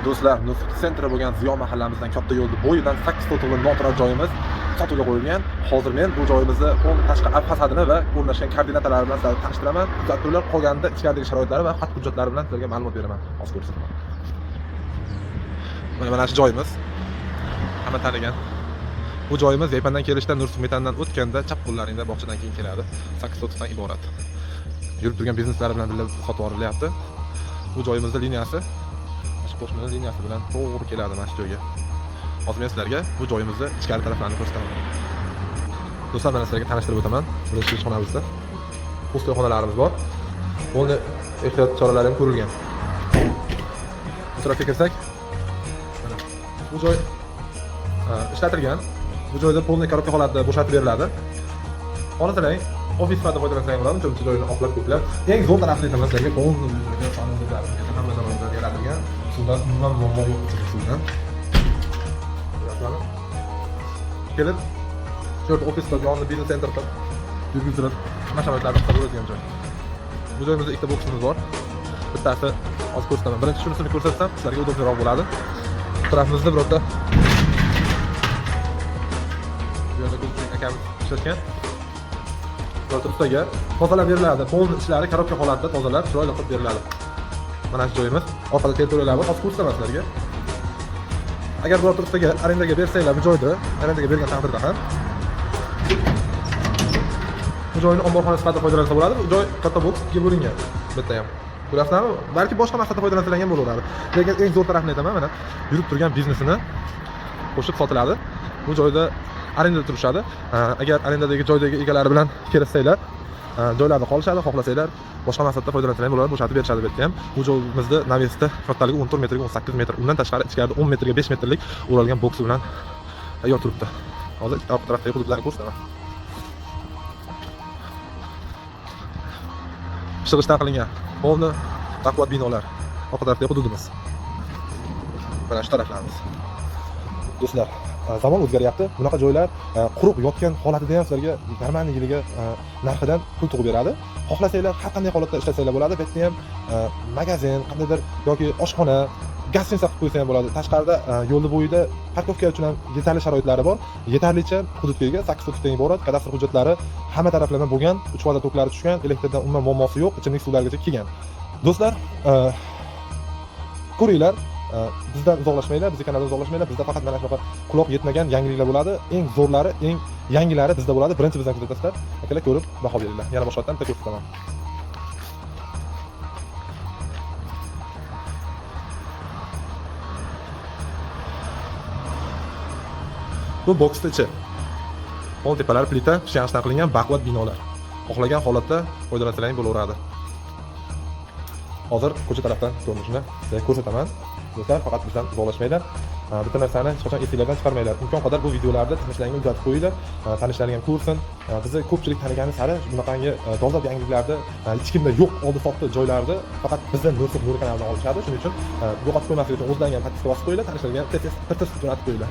Do'stlar, Nufit sentri bo'lgan Ziyo mahallamizdan katta yo'lning bo'yidan 8 sotuvli noturar joyimiz sotuvga qo'yilgan. Hozir men bu joyimizni tashqi fasadini va o'rnashgan koordinatalari bilan sizlarga tanishtiraman. Kuzatuvlar qolganida ichkaridagi sharoitlari va xat hujjatlari bilan sizlarga ma'lumot beraman. Hozir ko'rsataman. Mana shu joyimiz. Hamma tanigan. Bu joyimiz Yaypandan kelishda Nur-Sultondan o'tganda chap qo'llaringda bog'chadan keyin keladi. 8 sotuvdan iborat. Yurib turgan bizneslari bilan birga sotib yuborilyapti. Bu joyimizning liniyasi qo'shnilar liniyasi bilan to'g'ri keladi mana shu joyga. Hozir men sizlarga bu joyimizni ichkari taraflarini ko'rsataman. Do'stlar, men sizlarga tanishtirib o'taman. Birinchi xonamizda postoy xonalarimiz bor. Buni ehtiyot choralari ham ko'rilgan. Bu tarafga kirsak, mana bu joy ishlatilgan. Bu joyda polniy korobka holatida bo'shatib beriladi. Xohlasangiz ofis sifatida foydalansangiz bo'ladi. Chunki joyini oqlab ko'plab. Eng zo'r tarafini aytaman sizlarga, polniy hamma zamonda yaratilgan. Suvdan umuman muammo yo'q suvdan. Kelib, shu yerda ofisda yonida biznes center qilib yurgiztirib, mashamatlarni qilib o'tgan joy. Bu joyimizda ikkita boksimiz bor. Bittasi hozir ko'rsataman. Birinchi shunisini ko'rsatsam, sizlarga udobroq bo'ladi. Bu tarafimizda birorta bu yerda ko'pchilik akamiz ishlatgan. Birorta ustaga tozalab beriladi. Polni ishlari korobka holatida tozalab, chiroyli qilib beriladi. Mana shu joyimiz. Orqada territoriyalar bor. Hozir ko'rsataman sizlarga. Agar birorta ustaga arendaga bersanglar bu joyda, arendaga bergan taqdirda ham bu joyni omborxona sifatida foydalansa bo'ladi. Bu joy katta boks ikkiga bo'lingan. Bitta ham. Ko'rasizlarmi? Balki boshqa maqsadda foydalansalar ham bo'laveradi. Lekin eng zo'r tarafini aytaman, mana yurib turgan biznesini qo'shib sotiladi. Bu joyda arendada turishadi. Agar arendadagi joydagi egalari bilan kelishsanglar, joylarda qolishadi, xohlasanglar boshqa maqsadda foydalansalar bo'ladi, bo'shatib berishadi bu yerda ham. Bu joyimizda navesda kattaligi 14 metrga 18 metr, undan tashqari ichkarida 10 metrga 5 metrlik o'ralgan boksi bilan tayyor turibdi. Hozir orqa tarafdagi hududlarni ko'rsataman. Ishg'ishdan qilingan polni baquvvat binolar. Orqa tarafdagi hududimiz. Mana shu taraflarimiz. Do'stlar, zamon o'zgaryapti. Bunaqa joylar qurib yotgan holatida ham sizlarga normal yiliga narxidan pul tug'ib beradi. Xohlasanglar har qanday holatda ishlasanglar bo'ladi. Bu yerda ham magazin, qandaydir yoki oshxona, gaz stansiya qilib qo'ysa ham bo'ladi. Tashqarida yo'l bo'yida parkovka uchun ham yetarli sharoitlari bor. Yetarlicha hududga ega, 8 hududdan iborat, kadastr hujjatlari hamma taraflama bo'lgan, 3 faza toklari tushgan, elektrdan umuman muammosi yo'q, ichimlik suvlarigacha kelgan. Do'stlar, ko'ringlar, bizdan uzoqlashmanglar, bizning kanaldan uzoqlashmanglar. Bizda faqat mana shunaqa quloq yetmagan yangiliklar bo'ladi. Eng zo'rlari, eng yangilari bizda bo'ladi. Birinchi bizdan kuzatasizlar. Akalar ko'rib baho beringlar. Yana boshqa bitta ko'rsataman. Bu boksning ichi. Pol tepalari plita, shyanchdan qilingan baquvvat binolar. Xohlagan holatda foydalansalaring bo'laveradi. Hozir ko'cha tarafdan ko'rinishini sizga ko'rsataman. Do'stlar, faqat bizdan uzoqlashmanglar. Bitta narsani hech qachon esingizdan chiqarmanglar. Imkon qadar bu videolarda tanishlaringizni uzatib qo'yinglar. Tanishlaring ham ko'rsin. Bizni ko'pchilik tanigani sari bunaqangi dolzarb yangiliklarni hech kimda yo'q oldi-sotdi joylarda faqat bizdan Nur kanalidan olishadi. Shuning uchun yo'qotib qo'ymaslik uchun o'zlariga ham podpiska bosib qo'yinglar. Tanishlaringa tez-tez jo'natib qo'yinglar.